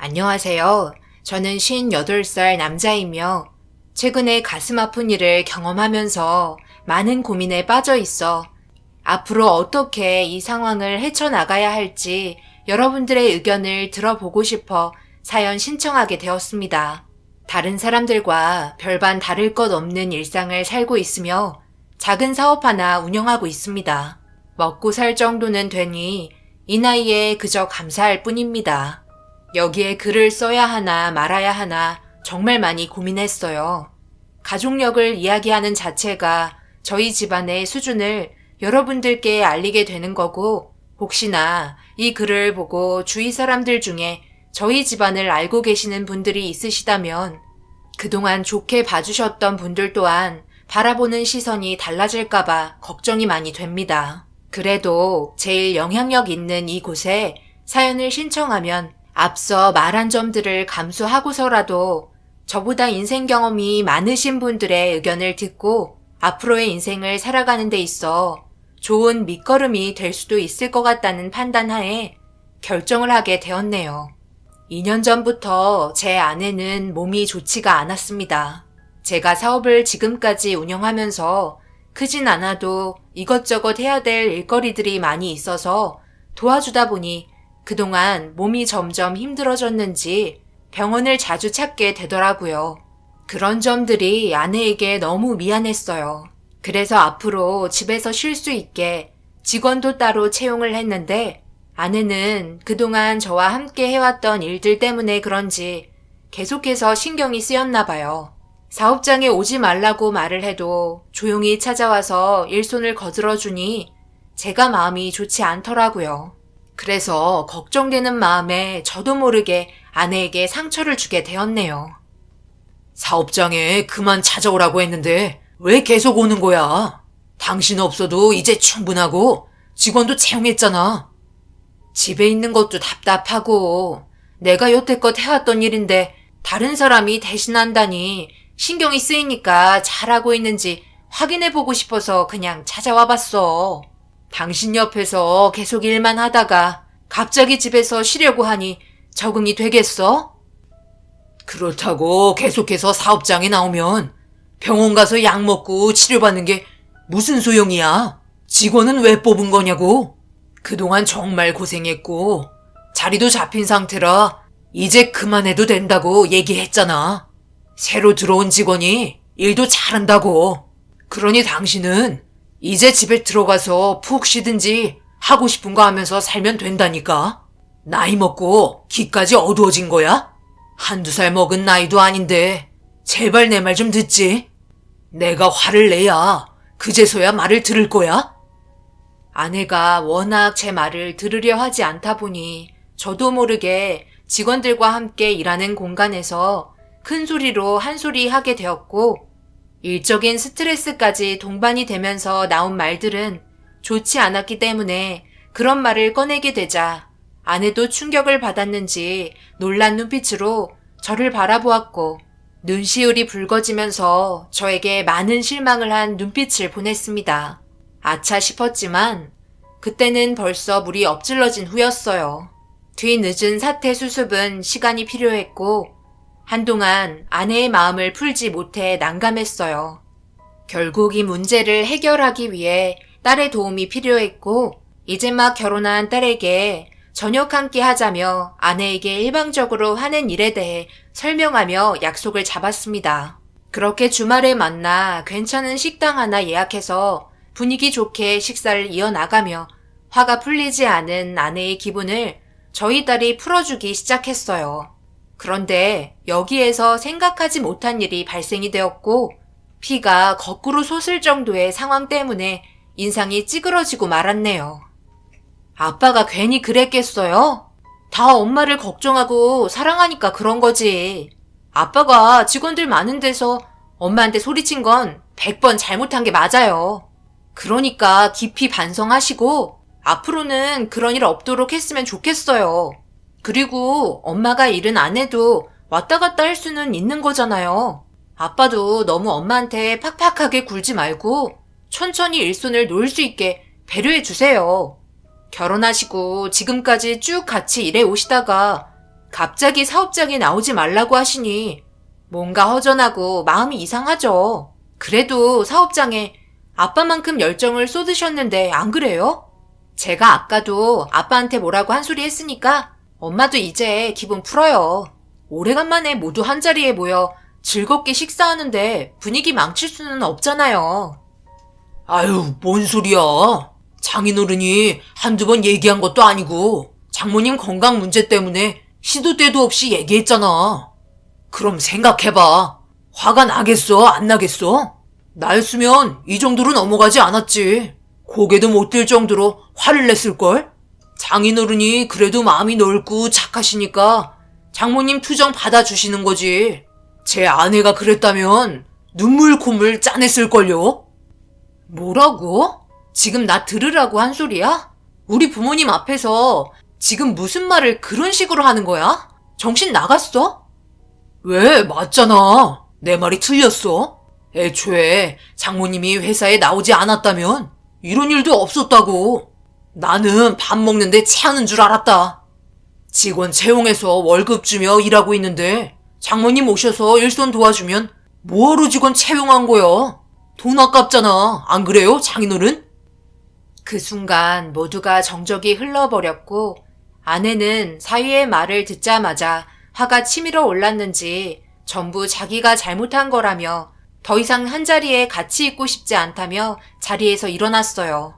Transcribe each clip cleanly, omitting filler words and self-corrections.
안녕하세요. 저는 58살 남자이며 최근에 가슴 아픈 일을 경험하면서 많은 고민에 빠져 있어 앞으로 어떻게 이 상황을 헤쳐나가야 할지 여러분들의 의견을 들어보고 싶어 사연 신청하게 되었습니다. 다른 사람들과 별반 다를 것 없는 일상을 살고 있으며 작은 사업 하나 운영하고 있습니다. 먹고 살 정도는 되니 이 나이에 그저 감사할 뿐입니다. 여기에 글을 써야 하나 말아야 하나 정말 많이 고민했어요. 가족력을 이야기하는 자체가 저희 집안의 수준을 여러분들께 알리게 되는 거고, 혹시나 이 글을 보고 주위 사람들 중에 저희 집안을 알고 계시는 분들이 있으시다면 그동안 좋게 봐주셨던 분들 또한 바라보는 시선이 달라질까봐 걱정이 많이 됩니다. 그래도 제일 영향력 있는 이곳에 사연을 신청하면 앞서 말한 점들을 감수하고서라도 저보다 인생 경험이 많으신 분들의 의견을 듣고 앞으로의 인생을 살아가는 데 있어 좋은 밑거름이 될 수도 있을 것 같다는 판단하에 결정을 하게 되었네요. 2년 전부터 제 아내는 몸이 좋지가 않았습니다. 제가 사업을 지금까지 운영하면서 크진 않아도 이것저것 해야 될 일거리들이 많이 있어서 도와주다 보니 그동안 몸이 점점 힘들어졌는지 병원을 자주 찾게 되더라고요. 그런 점들이 아내에게 너무 미안했어요. 그래서 앞으로 집에서 쉴 수 있게 직원도 따로 채용을 했는데 아내는 그동안 저와 함께 해왔던 일들 때문에 그런지 계속해서 신경이 쓰였나 봐요. 사업장에 오지 말라고 말을 해도 조용히 찾아와서 일손을 거들어주니 제가 마음이 좋지 않더라고요. 그래서 걱정되는 마음에 저도 모르게 아내에게 상처를 주게 되었네요. 사업장에 그만 찾아오라고 했는데 왜 계속 오는 거야? 당신 없어도 이제 충분하고 직원도 채용했잖아. 집에 있는 것도 답답하고 내가 여태껏 해왔던 일인데 다른 사람이 대신한다니 신경이 쓰이니까 잘하고 있는지 확인해보고 싶어서 그냥 찾아와 봤어. 당신 옆에서 계속 일만 하다가 갑자기 집에서 쉬려고 하니 적응이 되겠어? 그렇다고 계속해서 사업장에 나오면 병원 가서 약 먹고 치료받는 게 무슨 소용이야? 직원은 왜 뽑은 거냐고? 그동안 정말 고생했고 자리도 잡힌 상태라 이제 그만해도 된다고 얘기했잖아. 새로 들어온 직원이 일도 잘한다고. 그러니 당신은 이제 집에 들어가서 푹 쉬든지 하고 싶은 거 하면서 살면 된다니까. 나이 먹고 귀까지 어두워진 거야? 한두 살 먹은 나이도 아닌데 제발 내 말 좀 듣지. 내가 화를 내야 그제서야 말을 들을 거야? 아내가 워낙 제 말을 들으려 하지 않다 보니 저도 모르게 직원들과 함께 일하는 공간에서 큰 소리로 한 소리 하게 되었고, 일적인 스트레스까지 동반이 되면서 나온 말들은 좋지 않았기 때문에 그런 말을 꺼내게 되자 아내도 충격을 받았는지 놀란 눈빛으로 저를 바라보았고 눈시울이 붉어지면서 저에게 많은 실망을 한 눈빛을 보냈습니다. 아차 싶었지만 그때는 벌써 물이 엎질러진 후였어요. 뒤늦은 사태 수습은 시간이 필요했고 한동안 아내의 마음을 풀지 못해 난감했어요. 결국 이 문제를 해결하기 위해 딸의 도움이 필요했고 이제 막 결혼한 딸에게 저녁 함께 하자며 아내에게 일방적으로 하는 일에 대해 설명하며 약속을 잡았습니다. 그렇게 주말에 만나 괜찮은 식당 하나 예약해서 분위기 좋게 식사를 이어나가며 화가 풀리지 않은 아내의 기분을 저희 딸이 풀어주기 시작했어요. 그런데 여기에서 생각하지 못한 일이 발생이 되었고 피가 거꾸로 솟을 정도의 상황 때문에 인상이 찌그러지고 말았네요. 아빠가 괜히 그랬겠어요? 다 엄마를 걱정하고 사랑하니까 그런 거지. 아빠가 직원들 많은 데서 엄마한테 소리친 건 100번 잘못한 게 맞아요. 그러니까 깊이 반성하시고 앞으로는 그런 일 없도록 했으면 좋겠어요. 그리고 엄마가 일은 안 해도 왔다 갔다 할 수는 있는 거잖아요. 아빠도 너무 엄마한테 팍팍하게 굴지 말고 천천히 일손을 놓을 수 있게 배려해 주세요. 결혼하시고 지금까지 쭉 같이 일해 오시다가 갑자기 사업장에 나오지 말라고 하시니 뭔가 허전하고 마음이 이상하죠. 그래도 사업장에 아빠만큼 열정을 쏟으셨는데 안 그래요? 제가 아까도 아빠한테 뭐라고 한 소리 했으니까 엄마도 이제 기분 풀어요. 오래간만에 모두 한자리에 모여 즐겁게 식사하는데 분위기 망칠 수는 없잖아요. 아유, 뭔 소리야. 장인어른이 한두 번 얘기한 것도 아니고 장모님 건강 문제 때문에 시도 때도 없이 얘기했잖아. 그럼 생각해봐. 화가 나겠어? 안 나겠어? 나였으면 이 정도로 넘어가지 않았지. 고개도 못 들 정도로 화를 냈을걸? 장인어른이 그래도 마음이 넓고 착하시니까 장모님 투정 받아주시는 거지. 제 아내가 그랬다면 눈물 콧물 짜냈을걸요? 뭐라고? 지금 나 들으라고 한 소리야? 우리 부모님 앞에서 지금 무슨 말을 그런 식으로 하는 거야? 정신 나갔어? 왜? 맞잖아. 내 말이 틀렸어. 애초에 장모님이 회사에 나오지 않았다면 이런 일도 없었다고. 나는 밥 먹는데 체하는 줄 알았다. 직원 채용해서 월급 주며 일하고 있는데 장모님 오셔서 일손 도와주면 뭐하러 직원 채용한 거야? 돈 아깝잖아. 안 그래요, 장인어른? 그 순간 모두가 정적이 흘러버렸고 아내는 사위의 말을 듣자마자 화가 치밀어 올랐는지 전부 자기가 잘못한 거라며 더 이상 한자리에 같이 있고 싶지 않다며 자리에서 일어났어요.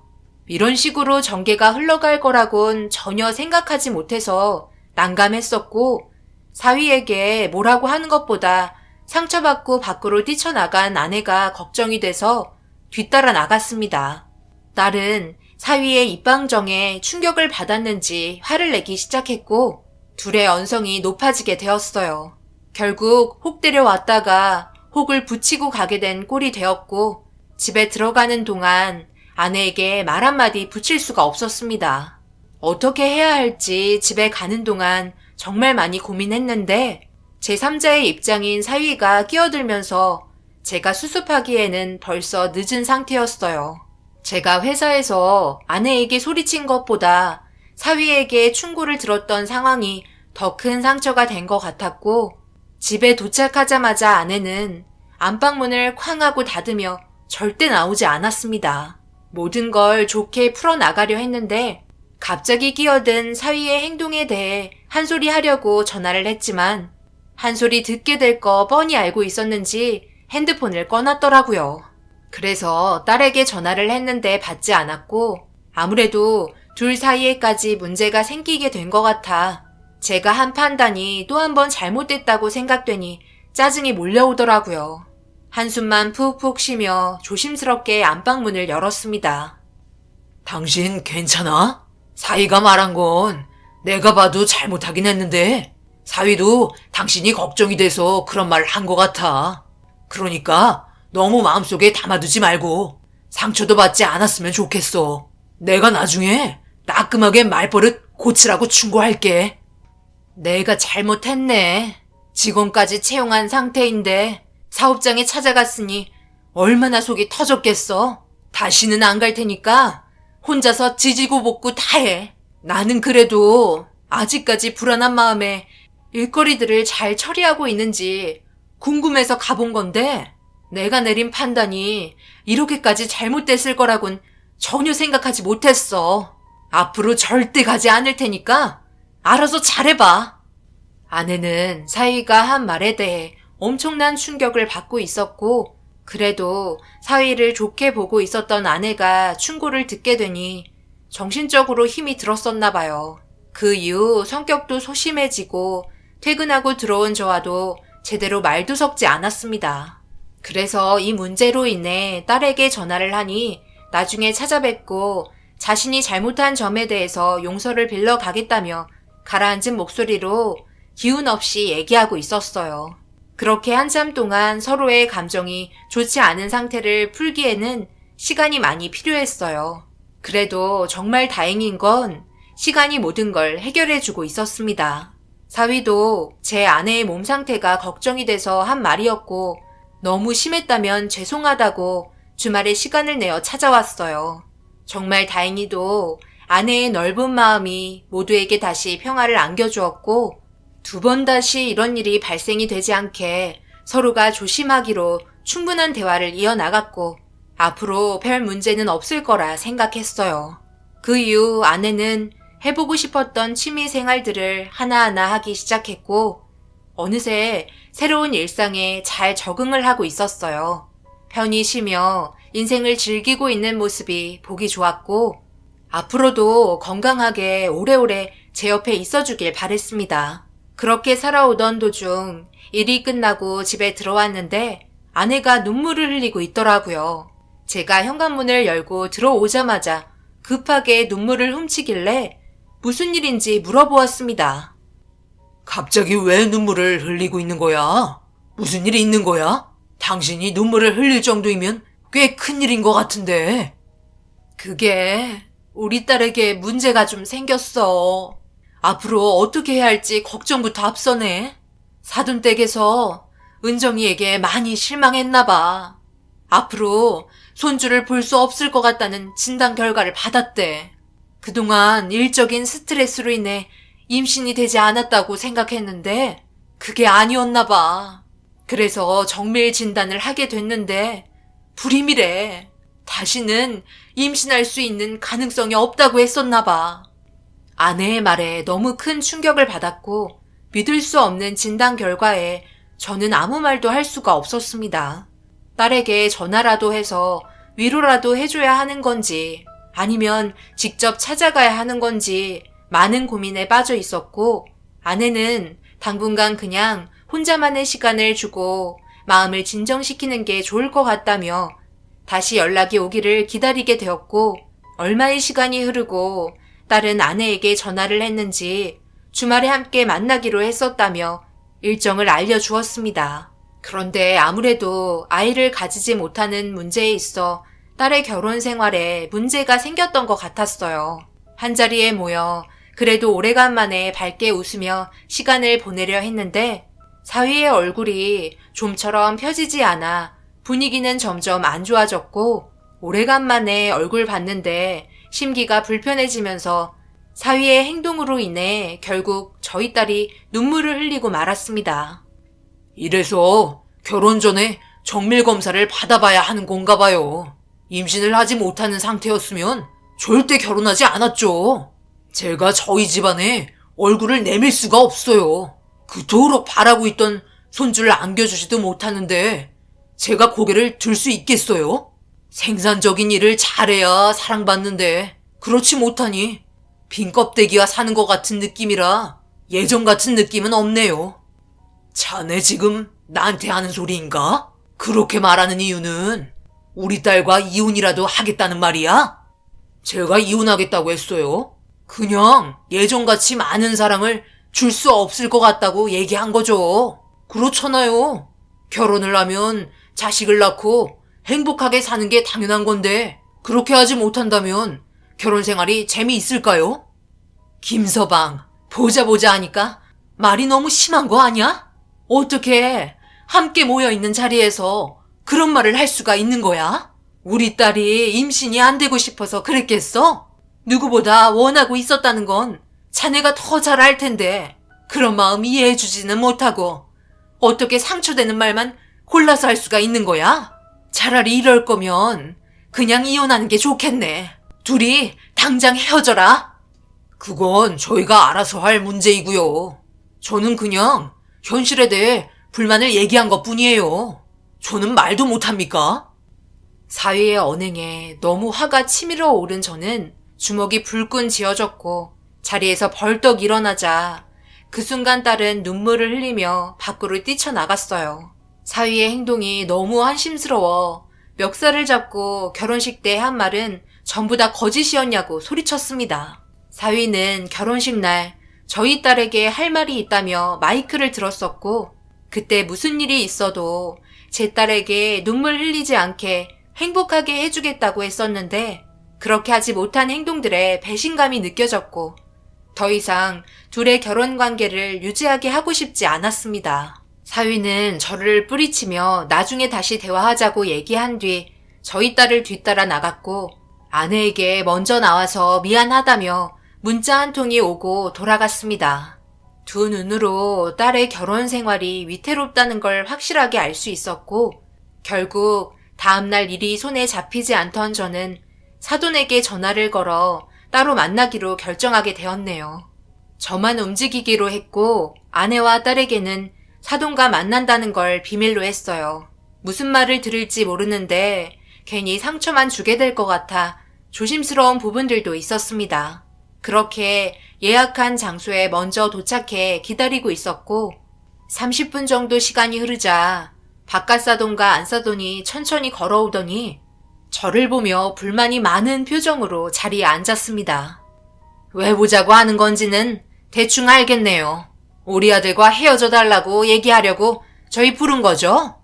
이런 식으로 전개가 흘러갈 거라곤 전혀 생각하지 못해서 난감했었고 사위에게 뭐라고 하는 것보다 상처받고 밖으로 뛰쳐나간 아내가 걱정이 돼서 뒤따라 나갔습니다. 딸은 사위의 입방정에 충격을 받았는지 화를 내기 시작했고 둘의 언성이 높아지게 되었어요. 결국 혹 데려왔다가 혹을 붙이고 가게 된 꼴이 되었고 집에 들어가는 동안 아내에게 말 한마디 붙일 수가 없었습니다. 어떻게 해야 할지 집에 가는 동안 정말 많이 고민했는데 제3자의 입장인 사위가 끼어들면서 제가 수습하기에는 벌써 늦은 상태였어요. 제가 회사에서 아내에게 소리친 것보다 사위에게 충고를 들었던 상황이 더 큰 상처가 된 것 같았고 집에 도착하자마자 아내는 안방문을 쾅 하고 닫으며 절대 나오지 않았습니다. 모든 걸 좋게 풀어나가려 했는데 갑자기 끼어든 사위의 행동에 대해 한 소리 하려고 전화를 했지만 한 소리 듣게 될 거 뻔히 알고 있었는지 핸드폰을 꺼놨더라고요. 그래서 딸에게 전화를 했는데 받지 않았고 아무래도 둘 사이에까지 문제가 생기게 된 것 같아 제가 한 판단이 또 한 번 잘못됐다고 생각되니 짜증이 몰려오더라고요. 한숨만 푹푹 쉬며 조심스럽게 안방문을 열었습니다. 당신 괜찮아? 사위가 말한 건 내가 봐도 잘못하긴 했는데 사위도 당신이 걱정이 돼서 그런 말을 한 것 같아. 그러니까 너무 마음속에 담아두지 말고 상처도 받지 않았으면 좋겠어. 내가 나중에 따끔하게 말버릇 고치라고 충고할게. 내가 잘못했네. 직원까지 채용한 상태인데 사업장에 찾아갔으니 얼마나 속이 터졌겠어. 다시는 안 갈 테니까 혼자서 지지고 볶고 다 해. 나는 그래도 아직까지 불안한 마음에 일거리들을 잘 처리하고 있는지 궁금해서 가본 건데 내가 내린 판단이 이렇게까지 잘못됐을 거라곤 전혀 생각하지 못했어. 앞으로 절대 가지 않을 테니까 알아서 잘해봐. 아내는 사위가 한 말에 대해 엄청난 충격을 받고 있었고 그래도 사위를 좋게 보고 있었던 아내가 충고를 듣게 되니 정신적으로 힘이 들었었나 봐요. 그 이후 성격도 소심해지고 퇴근하고 들어온 저와도 제대로 말도 섞지 않았습니다. 그래서 이 문제로 인해 딸에게 전화를 하니 나중에 찾아뵙고 자신이 잘못한 점에 대해서 용서를 빌러 가겠다며 가라앉은 목소리로 기운 없이 얘기하고 있었어요. 그렇게 한참 동안 서로의 감정이 좋지 않은 상태를 풀기에는 시간이 많이 필요했어요. 그래도 정말 다행인 건 시간이 모든 걸 해결해주고 있었습니다. 사위도 제 아내의 몸 상태가 걱정이 돼서 한 말이었고 너무 심했다면 죄송하다고 주말에 시간을 내어 찾아왔어요. 정말 다행히도 아내의 넓은 마음이 모두에게 다시 평화를 안겨주었고 두 번 다시 이런 일이 발생이 되지 않게 서로가 조심하기로 충분한 대화를 이어나갔고 앞으로 별 문제는 없을 거라 생각했어요. 그 이후 아내는 해보고 싶었던 취미 생활들을 하나하나 하기 시작했고 어느새 새로운 일상에 잘 적응을 하고 있었어요. 편히 쉬며 인생을 즐기고 있는 모습이 보기 좋았고 앞으로도 건강하게 오래오래 제 옆에 있어주길 바랬습니다. 그렇게 살아오던 도중 일이 끝나고 집에 들어왔는데 아내가 눈물을 흘리고 있더라고요. 제가 현관문을 열고 들어오자마자 급하게 눈물을 훔치길래 무슨 일인지 물어보았습니다. 갑자기 왜 눈물을 흘리고 있는 거야? 무슨 일이 있는 거야? 당신이 눈물을 흘릴 정도이면 꽤 큰일인 것 같은데. 그게 우리 딸에게 문제가 좀 생겼어. 앞으로 어떻게 해야 할지 걱정부터 앞서네. 사돈댁에서 은정이에게 많이 실망했나 봐. 앞으로 손주를 볼 수 없을 것 같다는 진단 결과를 받았대. 그동안 일적인 스트레스로 인해 임신이 되지 않았다고 생각했는데 그게 아니었나 봐. 그래서 정밀 진단을 하게 됐는데 불임이래. 다시는 임신할 수 있는 가능성이 없다고 했었나 봐. 아내의 말에 너무 큰 충격을 받았고 믿을 수 없는 진단 결과에 저는 아무 말도 할 수가 없었습니다. 딸에게 전화라도 해서 위로라도 해줘야 하는 건지 아니면 직접 찾아가야 하는 건지 많은 고민에 빠져 있었고 아내는 당분간 그냥 혼자만의 시간을 주고 마음을 진정시키는 게 좋을 것 같다며 다시 연락이 오기를 기다리게 되었고 얼마의 시간이 흐르고 딸은 아내에게 전화를 했는지 주말에 함께 만나기로 했었다며 일정을 알려주었습니다. 그런데 아무래도 아이를 가지지 못하는 문제에 있어 딸의 결혼 생활에 문제가 생겼던 것 같았어요. 한자리에 모여 그래도 오래간만에 밝게 웃으며 시간을 보내려 했는데 사위의 얼굴이 좀처럼 펴지지 않아 분위기는 점점 안 좋아졌고 오래간만에 얼굴 봤는데 심기가 불편해지면서 사위의 행동으로 인해 결국 저희 딸이 눈물을 흘리고 말았습니다. 이래서 결혼 전에 정밀 검사를 받아봐야 하는 건가 봐요. 임신을 하지 못하는 상태였으면 절대 결혼하지 않았죠. 제가 저희 집안에 얼굴을 내밀 수가 없어요. 그토록 바라고 있던 손주를 안겨주지도 못하는데 제가 고개를 들 수 있겠어요? 생산적인 일을 잘해야 사랑받는데 그렇지 못하니 빈 껍데기와 사는 것 같은 느낌이라 예전 같은 느낌은 없네요. 자네 지금 나한테 하는 소리인가? 그렇게 말하는 이유는 우리 딸과 이혼이라도 하겠다는 말이야? 제가 이혼하겠다고 했어요. 그냥 예전같이 많은 사랑을 줄 수 없을 것 같다고 얘기한 거죠. 그렇잖아요. 결혼을 하면 자식을 낳고 행복하게 사는 게 당연한 건데 그렇게 하지 못한다면 결혼 생활이 재미있을까요? 김서방, 보자 하니까 말이 너무 심한 거 아니야? 어떻게 함께 모여있는 자리에서 그런 말을 할 수가 있는 거야? 우리 딸이 임신이 안 되고 싶어서 그랬겠어? 누구보다 원하고 있었다는 건 자네가 더 잘 알 텐데 그런 마음 이해해주지는 못하고 어떻게 상처되는 말만 골라서 할 수가 있는 거야? 차라리 이럴 거면 그냥 이혼하는 게 좋겠네. 둘이 당장 헤어져라. 그건 저희가 알아서 할 문제이고요. 저는 그냥 현실에 대해 불만을 얘기한 것뿐이에요. 저는 말도 못합니까? 사위의 언행에 너무 화가 치밀어 오른 저는 주먹이 불끈 쥐어졌고 자리에서 벌떡 일어나자 그 순간 딸은 눈물을 흘리며 밖으로 뛰쳐나갔어요. 사위의 행동이 너무 한심스러워 멱살을 잡고 결혼식 때 한 말은 전부 다 거짓이었냐고 소리쳤습니다. 사위는 결혼식 날 저희 딸에게 할 말이 있다며 마이크를 들었었고 그때 무슨 일이 있어도 제 딸에게 눈물 흘리지 않게 행복하게 해주겠다고 했었는데 그렇게 하지 못한 행동들에 배신감이 느껴졌고 더 이상 둘의 결혼 관계를 유지하게 하고 싶지 않았습니다. 사위는 저를 뿌리치며 나중에 다시 대화하자고 얘기한 뒤 저희 딸을 뒤따라 나갔고 아내에게 먼저 나와서 미안하다며 문자 한 통이 오고 돌아갔습니다. 두 눈으로 딸의 결혼 생활이 위태롭다는 걸 확실하게 알 수 있었고, 결국 다음날 일이 손에 잡히지 않던 저는 사돈에게 전화를 걸어 따로 만나기로 결정하게 되었네요. 저만 움직이기로 했고, 아내와 딸에게는 사돈과 만난다는 걸 비밀로 했어요. 무슨 말을 들을지 모르는데 괜히 상처만 주게 될 것 같아 조심스러운 부분들도 있었습니다. 그렇게 예약한 장소에 먼저 도착해 기다리고 있었고 30분 정도 시간이 흐르자 바깥 사돈과 안 사돈이 천천히 걸어오더니 저를 보며 불만이 많은 표정으로 자리에 앉았습니다. 왜 보자고 하는 건지는 대충 알겠네요. 우리 아들과 헤어져 달라고 얘기하려고 저희 부른 거죠?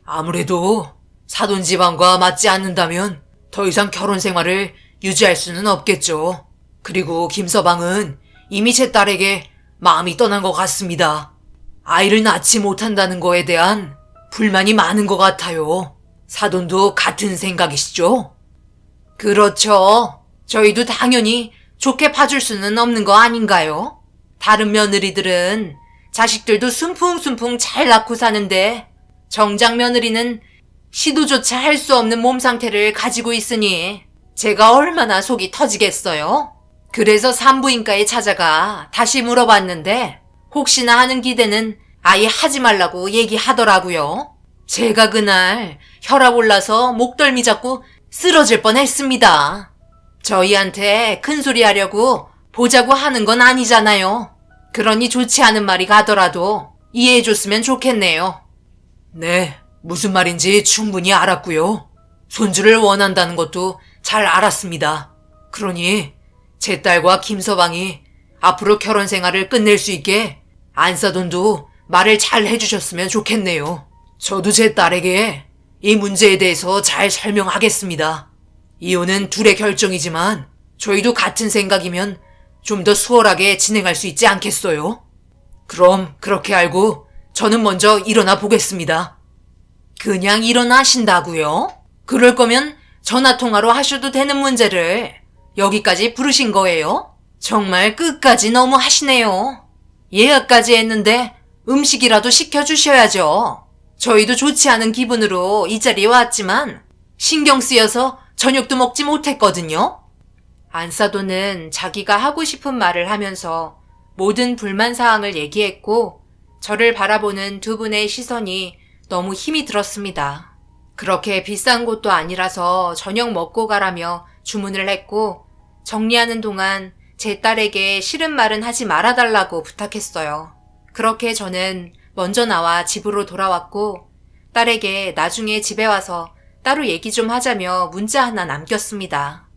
아무래도 사돈 집안과 맞지 않는다면 더 이상 결혼 생활을 유지할 수는 없겠죠. 그리고 김서방은 이미 제 딸에게 마음이 떠난 것 같습니다. 아이를 낳지 못한다는 거에 대한 불만이 많은 것 같아요. 사돈도 같은 생각이시죠? 그렇죠. 저희도 당연히 좋게 봐줄 수는 없는 거 아닌가요? 다른 며느리들은 자식들도 순풍순풍 잘 낳고 사는데 정작 며느리는 시도조차 할 수 없는 몸 상태를 가지고 있으니 제가 얼마나 속이 터지겠어요? 그래서 산부인과에 찾아가 다시 물어봤는데 혹시나 하는 기대는 아예 하지 말라고 얘기하더라고요. 제가 그날 혈압 올라서 목덜미 잡고 쓰러질 뻔했습니다. 저희한테 큰소리 하려고 보자고 하는 건 아니잖아요. 그러니 좋지 않은 말이 가더라도 이해해줬으면 좋겠네요. 네, 무슨 말인지 충분히 알았고요. 손주를 원한다는 것도 잘 알았습니다. 그러니 제 딸과 김서방이 앞으로 결혼 생활을 끝낼 수 있게 안사돈도 말을 잘 해주셨으면 좋겠네요. 저도 제 딸에게 이 문제에 대해서 잘 설명하겠습니다. 이혼은 둘의 결정이지만 저희도 같은 생각이면 좀 더 수월하게 진행할 수 있지 않겠어요? 그럼 그렇게 알고 저는 먼저 일어나 보겠습니다. 그냥 일어나신다고요? 그럴 거면 전화통화로 하셔도 되는 문제를 여기까지 부르신 거예요? 정말 끝까지 너무 하시네요. 예약까지 했는데 음식이라도 시켜주셔야죠. 저희도 좋지 않은 기분으로 이 자리에 왔지만 신경 쓰여서 저녁도 먹지 못했거든요. 안사돈은 자기가 하고 싶은 말을 하면서 모든 불만 사항을 얘기했고 저를 바라보는 두 분의 시선이 너무 힘이 들었습니다. 그렇게 비싼 곳도 아니라서 저녁 먹고 가라며 주문을 했고 정리하는 동안 제 딸에게 싫은 말은 하지 말아달라고 부탁했어요. 그렇게 저는 먼저 나와 집으로 돌아왔고 딸에게 나중에 집에 와서 따로 얘기 좀 하자며 문자 하나 남겼습니다.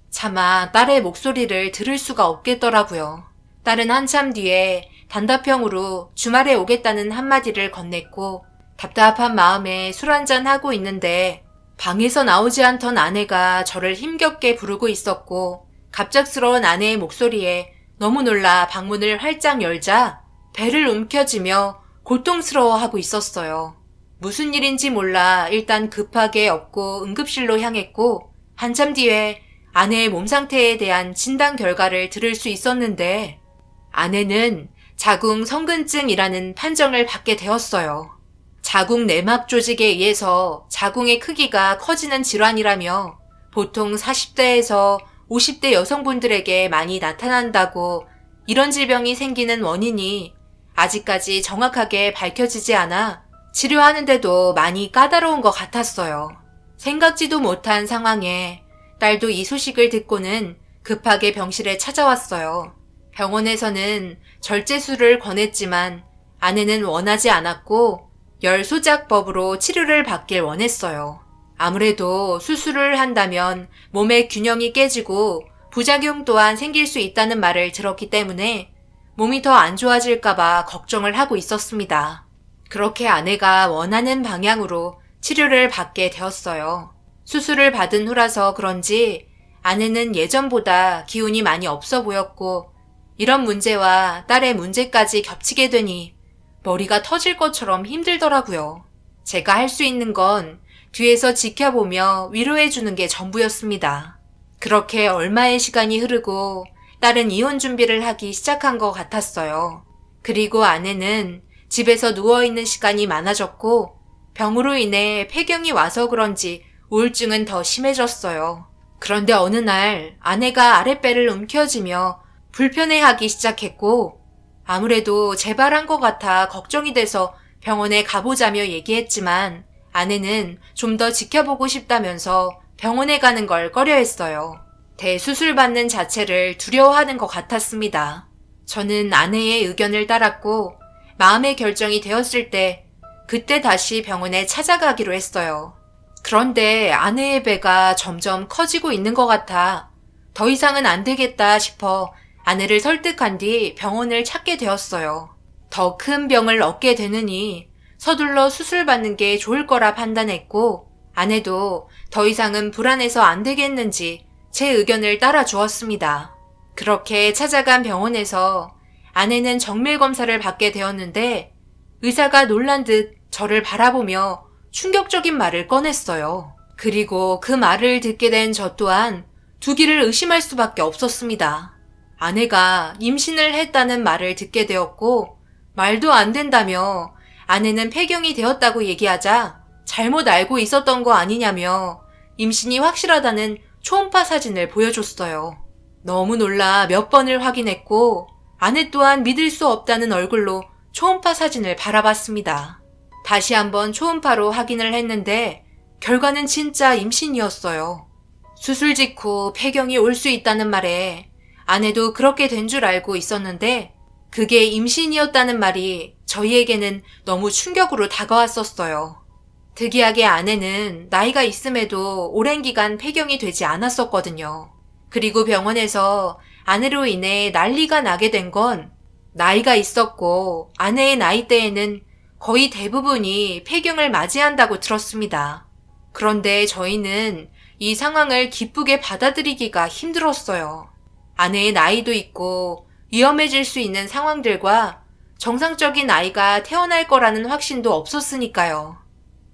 차마 딸의 목소리를 들을 수가 없겠더라고요. 딸은 한참 뒤에 단답형으로 주말에 오겠다는 한마디를 건넸고 답답한 마음에 술 한잔 하고 있는데 방에서 나오지 않던 아내가 저를 힘겹게 부르고 있었고 갑작스러운 아내의 목소리에 너무 놀라 방문을 활짝 열자 배를 움켜쥐며 고통스러워하고 있었어요. 무슨 일인지 몰라 일단 급하게 업고 응급실로 향했고 한참 뒤에 아내의 몸 상태에 대한 진단 결과를 들을 수 있었는데 아내는 자궁 성근증이라는 판정을 받게 되었어요. 자궁 내막 조직에 의해서 자궁의 크기가 커지는 질환이라며 보통 40대에서 50대 여성분들에게 많이 나타난다고 이런 질병이 생기는 원인이 아직까지 정확하게 밝혀지지 않아 치료하는데도 많이 까다로운 것 같았어요. 생각지도 못한 상황에 딸도 이 소식을 듣고는 급하게 병실에 찾아왔어요. 병원에서는 절제술을 권했지만 아내는 원하지 않았고 열소작법으로 치료를 받길 원했어요. 아무래도 수술을 한다면 몸의 균형이 깨지고 부작용 또한 생길 수 있다는 말을 들었기 때문에 몸이 더 안 좋아질까봐 걱정을 하고 있었습니다. 그렇게 아내가 원하는 방향으로 치료를 받게 되었어요. 수술을 받은 후라서 그런지 아내는 예전보다 기운이 많이 없어 보였고 이런 문제와 딸의 문제까지 겹치게 되니 머리가 터질 것처럼 힘들더라고요. 제가 할 수 있는 건 뒤에서 지켜보며 위로해주는 게 전부였습니다. 그렇게 얼마의 시간이 흐르고 딸은 이혼 준비를 하기 시작한 것 같았어요. 그리고 아내는 집에서 누워있는 시간이 많아졌고 병으로 인해 폐경이 와서 그런지 우울증은 더 심해졌어요. 그런데 어느 날 아내가 아랫배를 움켜쥐며 불편해하기 시작했고 아무래도 재발한 것 같아 걱정이 돼서 병원에 가보자며 얘기했지만 아내는 좀 더 지켜보고 싶다면서 병원에 가는 걸 꺼려했어요. 대수술 받는 자체를 두려워하는 것 같았습니다. 저는 아내의 의견을 따랐고 마음의 결정이 되었을 때 그때 다시 병원에 찾아가기로 했어요. 그런데 아내의 배가 점점 커지고 있는 것 같아 더 이상은 안 되겠다 싶어 아내를 설득한 뒤 병원을 찾게 되었어요. 더 큰 병을 얻게 되느니 서둘러 수술받는 게 좋을 거라 판단했고 아내도 더 이상은 불안해서 안 되겠는지 제 의견을 따라 주었습니다. 그렇게 찾아간 병원에서 아내는 정밀 검사를 받게 되었는데 의사가 놀란 듯 저를 바라보며 충격적인 말을 꺼냈어요. 그리고 그 말을 듣게 된 저 또한 두기를 의심할 수밖에 없었습니다. 아내가 임신을 했다는 말을 듣게 되었고 말도 안 된다며 아내는 폐경이 되었다고 얘기하자 잘못 알고 있었던 거 아니냐며 임신이 확실하다는 초음파 사진을 보여줬어요. 너무 놀라 몇 번을 확인했고 아내 또한 믿을 수 없다는 얼굴로 초음파 사진을 바라봤습니다. 다시 한번 초음파로 확인을 했는데 결과는 진짜 임신이었어요. 수술 직후 폐경이 올 수 있다는 말에 아내도 그렇게 된 줄 알고 있었는데 그게 임신이었다는 말이 저희에게는 너무 충격으로 다가왔었어요. 특이하게 아내는 나이가 있음에도 오랜 기간 폐경이 되지 않았었거든요. 그리고 병원에서 아내로 인해 난리가 나게 된 건 나이가 있었고 아내의 나이대에는 거의 대부분이 폐경을 맞이한다고 들었습니다. 그런데 저희는 이 상황을 기쁘게 받아들이기가 힘들었어요. 아내의 나이도 있고 위험해질 수 있는 상황들과 정상적인 아이가 태어날 거라는 확신도 없었으니까요.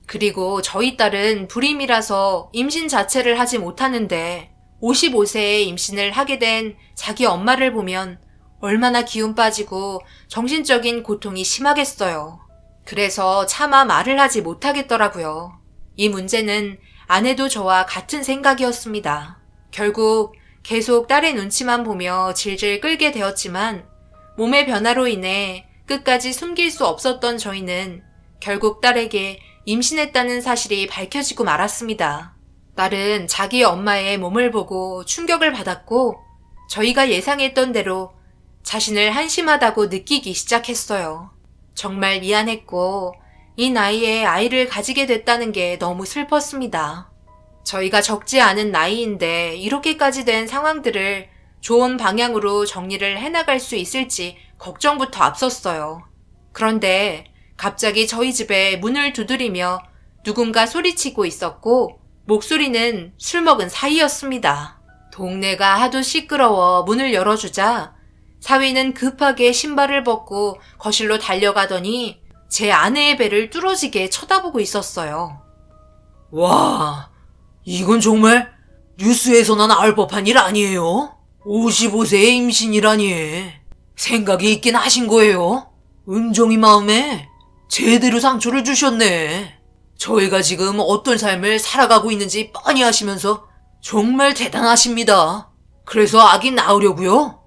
그리고 저희 딸은 불임이라서 임신 자체를 하지 못하는데 55세에 임신을 하게 된 자기 엄마를 보면 얼마나 기운 빠지고 정신적인 고통이 심하겠어요. 그래서 차마 말을 하지 못하겠더라고요. 이 문제는 아내도 저와 같은 생각이었습니다. 결국 계속 딸의 눈치만 보며 질질 끌게 되었지만 몸의 변화로 인해 끝까지 숨길 수 없었던 저희는 결국 딸에게 임신했다는 사실이 밝혀지고 말았습니다. 딸은 자기 엄마의 몸을 보고 충격을 받았고 저희가 예상했던 대로 자신을 한심하다고 느끼기 시작했어요. 정말 미안했고 이 나이에 아이를 가지게 됐다는 게 너무 슬펐습니다. 저희가 적지 않은 나이인데 이렇게까지 된 상황들을 좋은 방향으로 정리를 해나갈 수 있을지 걱정부터 앞섰어요. 그런데 갑자기 저희 집에 문을 두드리며 누군가 소리치고 있었고 목소리는 술 먹은 사이였습니다. 동네가 하도 시끄러워 문을 열어주자 사위는 급하게 신발을 벗고 거실로 달려가더니 제 아내의 배를 뚫어지게 쳐다보고 있었어요. 와, 이건 정말 뉴스에서나 나올 법한 일 아니에요? 55세의 임신이라니. 생각이 있긴 하신 거예요? 은종이 마음에 제대로 상처를 주셨네. 저희가 지금 어떤 삶을 살아가고 있는지 뻔히 아시면서 정말 대단하십니다. 그래서 아기 낳으려고요?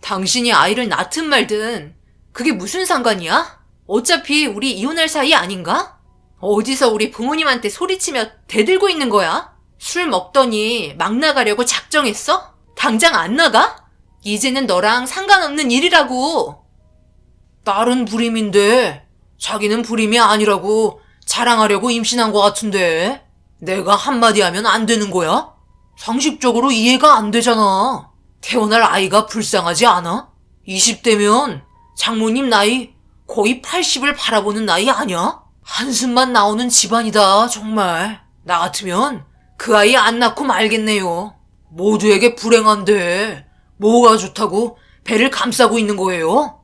당신이 아이를 낳든 말든 그게 무슨 상관이야? 어차피 우리 이혼할 사이 아닌가? 어디서 우리 부모님한테 소리치며 대들고 있는 거야? 술 먹더니 막 나가려고 작정했어? 당장 안 나가? 이제는 너랑 상관없는 일이라고. 딸은 불임인데 자기는 불임이 아니라고 자랑하려고 임신한 것 같은데 내가 한마디 하면 안 되는 거야? 상식적으로 이해가 안 되잖아. 태어날 아이가 불쌍하지 않아? 20대면 장모님 나이 거의 80을 바라보는 나이 아니야? 한숨만 나오는 집안이다 정말. 나 같으면 그 아이 안 낳고 말겠네요. 모두에게 불행한데 뭐가 좋다고 배를 감싸고 있는 거예요?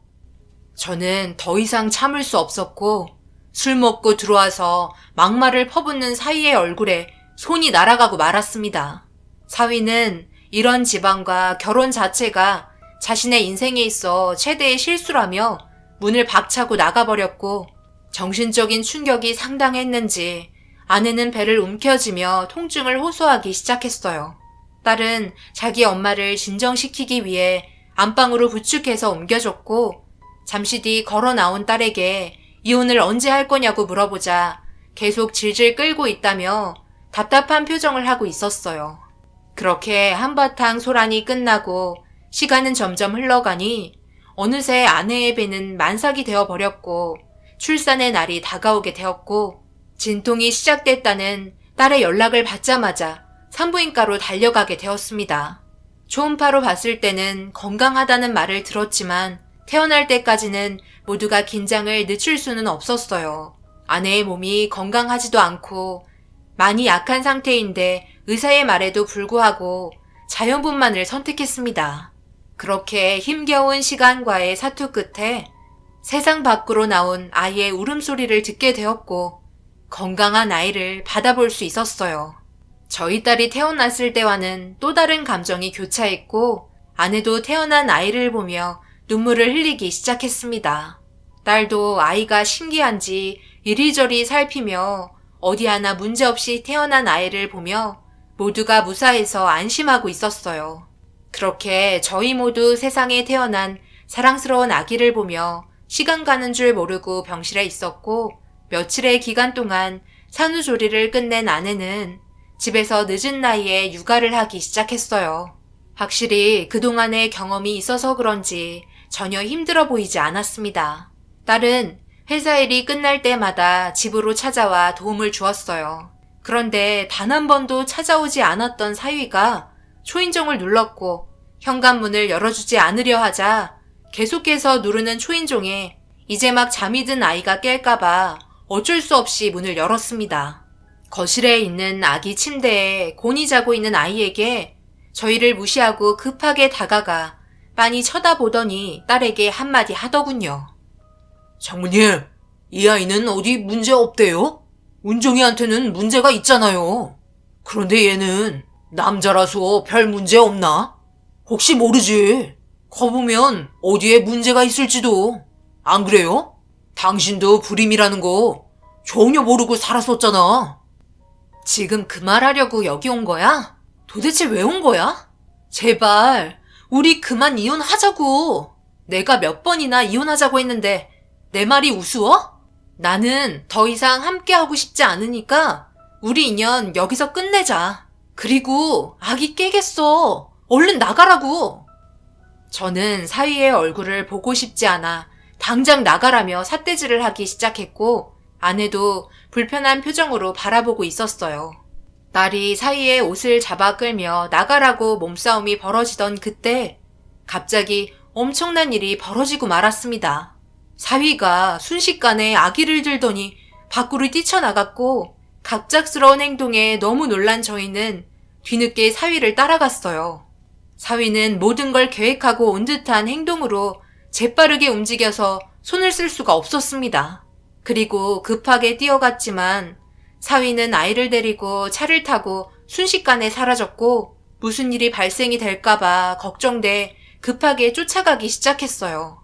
저는 더 이상 참을 수 없었고 술 먹고 들어와서 막말을 퍼붓는 사위의 얼굴에 손이 날아가고 말았습니다. 사위는 이런 집안과 결혼 자체가 자신의 인생에 있어 최대의 실수라며 문을 박차고 나가버렸고 정신적인 충격이 상당했는지 아내는 배를 움켜쥐며 통증을 호소하기 시작했어요. 딸은 자기 엄마를 진정시키기 위해 안방으로 부축해서 옮겨줬고 잠시 뒤 걸어 나온 딸에게 이혼을 언제 할 거냐고 물어보자 계속 질질 끌고 있다며 답답한 표정을 하고 있었어요. 그렇게 한바탕 소란이 끝나고 시간은 점점 흘러가니 어느새 아내의 배는 만삭이 되어버렸고 출산의 날이 다가오게 되었고 진통이 시작됐다는 딸의 연락을 받자마자 산부인과로 달려가게 되었습니다. 초음파로 봤을 때는 건강하다는 말을 들었지만 태어날 때까지는 모두가 긴장을 늦출 수는 없었어요. 아내의 몸이 건강하지도 않고 많이 약한 상태인데 의사의 말에도 불구하고 자연분만을 선택했습니다. 그렇게 힘겨운 시간과의 사투 끝에 세상 밖으로 나온 아이의 울음소리를 듣게 되었고 건강한 아이를 받아볼 수 있었어요. 저희 딸이 태어났을 때와는 또 다른 감정이 교차했고 아내도 태어난 아이를 보며 눈물을 흘리기 시작했습니다. 딸도 아이가 신기한지 이리저리 살피며 어디 하나 문제없이 태어난 아이를 보며 모두가 무사해서 안심하고 있었어요. 그렇게 저희 모두 세상에 태어난 사랑스러운 아기를 보며 시간 가는 줄 모르고 병실에 있었고 며칠의 기간 동안 산후조리를 끝낸 아내는 집에서 늦은 나이에 육아를 하기 시작했어요. 확실히 그동안의 경험이 있어서 그런지 전혀 힘들어 보이지 않았습니다. 딸은 회사 일이 끝날 때마다 집으로 찾아와 도움을 주었어요. 그런데 단 한 번도 찾아오지 않았던 사위가 초인종을 눌렀고 현관문을 열어주지 않으려 하자 계속해서 누르는 초인종에 이제 막 잠이 든 아이가 깰까봐 어쩔 수 없이 문을 열었습니다. 거실에 있는 아기 침대에 곤히 자고 있는 아이에게 저희를 무시하고 급하게 다가가 빤히 쳐다보더니 딸에게 한마디 하더군요. 장모님, 이 아이는 어디 문제 없대요? 은정이한테는 문제가 있잖아요. 그런데 얘는 남자라서 별 문제 없나? 혹시 모르지. 커보면 어디에 문제가 있을지도. 안 그래요? 당신도 불임이라는 거 전혀 모르고 살았었잖아. 지금 그 말 하려고 여기 온 거야? 도대체 왜 온 거야? 제발 우리 그만 이혼하자고. 내가 몇 번이나 이혼하자고 했는데 내 말이 우스워? 나는 더 이상 함께하고 싶지 않으니까 우리 인연 여기서 끝내자. 그리고 아기 깨겠어. 얼른 나가라고. 저는 사위의 얼굴을 보고 싶지 않아 당장 나가라며 삿대질을 하기 시작했고 아내도 불편한 표정으로 바라보고 있었어요. 딸이 사위의 옷을 잡아 끌며 나가라고 몸싸움이 벌어지던 그때 갑자기 엄청난 일이 벌어지고 말았습니다. 사위가 순식간에 아기를 들더니 밖으로 뛰쳐나갔고 갑작스러운 행동에 너무 놀란 저희는 뒤늦게 사위를 따라갔어요. 사위는 모든 걸 계획하고 온 듯한 행동으로 재빠르게 움직여서 손을 쓸 수가 없었습니다. 그리고 급하게 뛰어갔지만 사위는 아이를 데리고 차를 타고 순식간에 사라졌고 무슨 일이 발생이 될까봐 걱정돼 급하게 쫓아가기 시작했어요.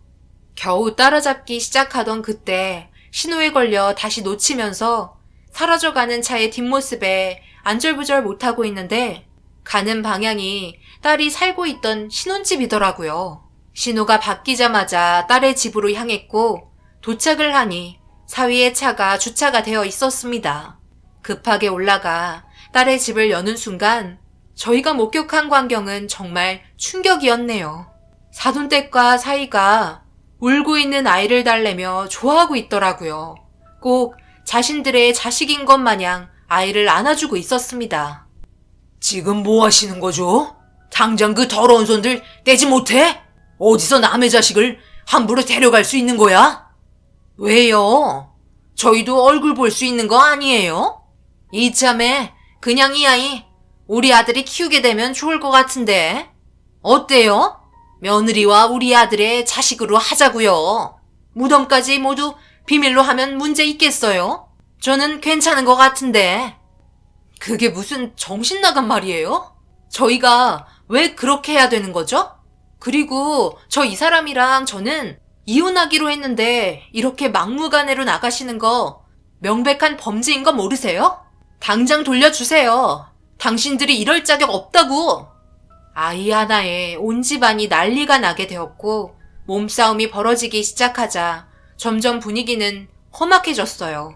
겨우 따라잡기 시작하던 그때 신호에 걸려 다시 놓치면서 사라져가는 차의 뒷모습에 안절부절 못하고 있는데 가는 방향이 딸이 살고 있던 신혼집이더라고요. 신호가 바뀌자마자 딸의 집으로 향했고 도착을 하니 사위의 차가 주차가 되어 있었습니다. 급하게 올라가 딸의 집을 여는 순간 저희가 목격한 광경은 정말 충격이었네요. 사돈댁과 사위가 울고 있는 아이를 달래며 좋아하고 있더라고요. 꼭 자신들의 자식인 것 마냥 아이를 안아주고 있었습니다. 지금 뭐 하시는 거죠? 당장 그 더러운 손들 떼지 못해? 어디서 남의 자식을 함부로 데려갈 수 있는 거야? 왜요? 저희도 얼굴 볼 수 있는 거 아니에요? 이참에 그냥 이 아이 우리 아들이 키우게 되면 좋을 것 같은데 어때요? 며느리와 우리 아들의 자식으로 하자고요. 무덤까지 모두 비밀로 하면 문제 있겠어요? 저는 괜찮은 것 같은데. 그게 무슨 정신 나간 말이에요? 저희가 왜 그렇게 해야 되는 거죠? 그리고 저 이 사람이랑 저는 이혼하기로 했는데 이렇게 막무가내로 나가시는 거 명백한 범죄인 거 모르세요? 당장 돌려주세요. 당신들이 이럴 자격 없다고. 아이 하나에 온 집안이 난리가 나게 되었고 몸싸움이 벌어지기 시작하자 점점 분위기는 험악해졌어요.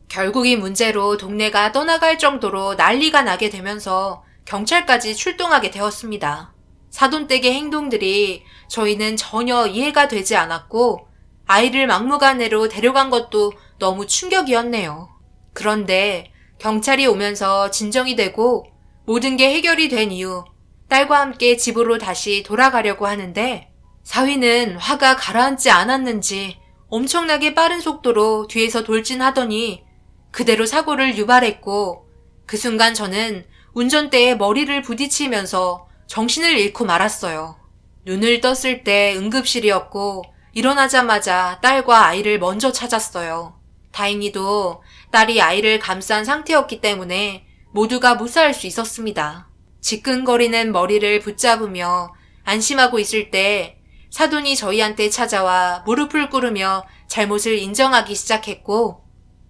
결국 이 문제로 동네가 떠나갈 정도로 난리가 나게 되면서 경찰까지 출동하게 되었습니다. 사돈댁의 행동들이 저희는 전혀 이해가 되지 않았고 아이를 막무가내로 데려간 것도 너무 충격이었네요. 그런데 경찰이 오면서 진정이 되고 모든 게 해결이 된 이후 딸과 함께 집으로 다시 돌아가려고 하는데 사위는 화가 가라앉지 않았는지 엄청나게 빠른 속도로 뒤에서 돌진하더니 그대로 사고를 유발했고 그 순간 저는 운전대에 머리를 부딪히면서 정신을 잃고 말았어요. 눈을 떴을 때 응급실이었고 일어나자마자 딸과 아이를 먼저 찾았어요. 다행히도 딸이 아이를 감싼 상태였기 때문에 모두가 무사할 수 있었습니다. 지끈거리는 머리를 붙잡으며 안심하고 있을 때 사돈이 저희한테 찾아와 무릎을 꿇으며 잘못을 인정하기 시작했고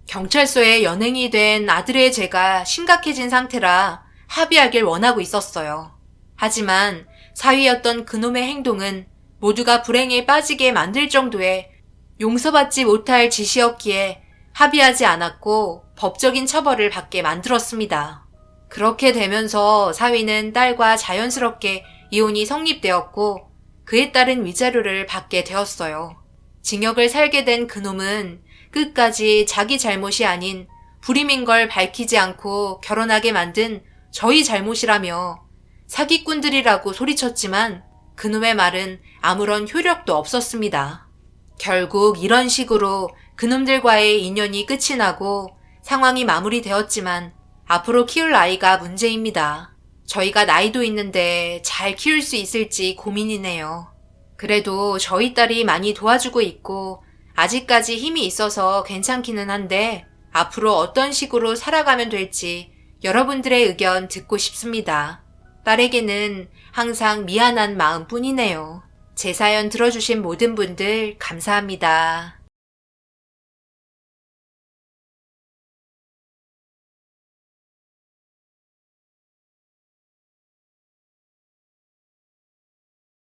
경찰서에 연행이 된 아들의 죄가 심각해진 상태라 합의하길 원하고 있었어요. 하지만 사위였던 그놈의 행동은 모두가 불행에 빠지게 만들 정도의 용서받지 못할 짓이었기에 합의하지 않았고 법적인 처벌을 받게 만들었습니다. 그렇게 되면서 사위는 딸과 자연스럽게 이혼이 성립되었고 그에 따른 위자료를 받게 되었어요. 징역을 살게 된 그놈은 끝까지 자기 잘못이 아닌 불임인 걸 밝히지 않고 결혼하게 만든 저희 잘못이라며 사기꾼들이라고 소리쳤지만 그놈의 말은 아무런 효력도 없었습니다. 결국 이런 식으로 그놈들과의 인연이 끝이 나고 상황이 마무리되었지만 앞으로 키울 아이가 문제입니다. 저희가 나이도 있는데 잘 키울 수 있을지 고민이네요. 그래도 저희 딸이 많이 도와주고 있고 아직까지 힘이 있어서 괜찮기는 한데 앞으로 어떤 식으로 살아가면 될지 여러분들의 의견 듣고 싶습니다. 딸에게는 항상 미안한 마음뿐이네요. 제 사연 들어주신 모든 분들 감사합니다.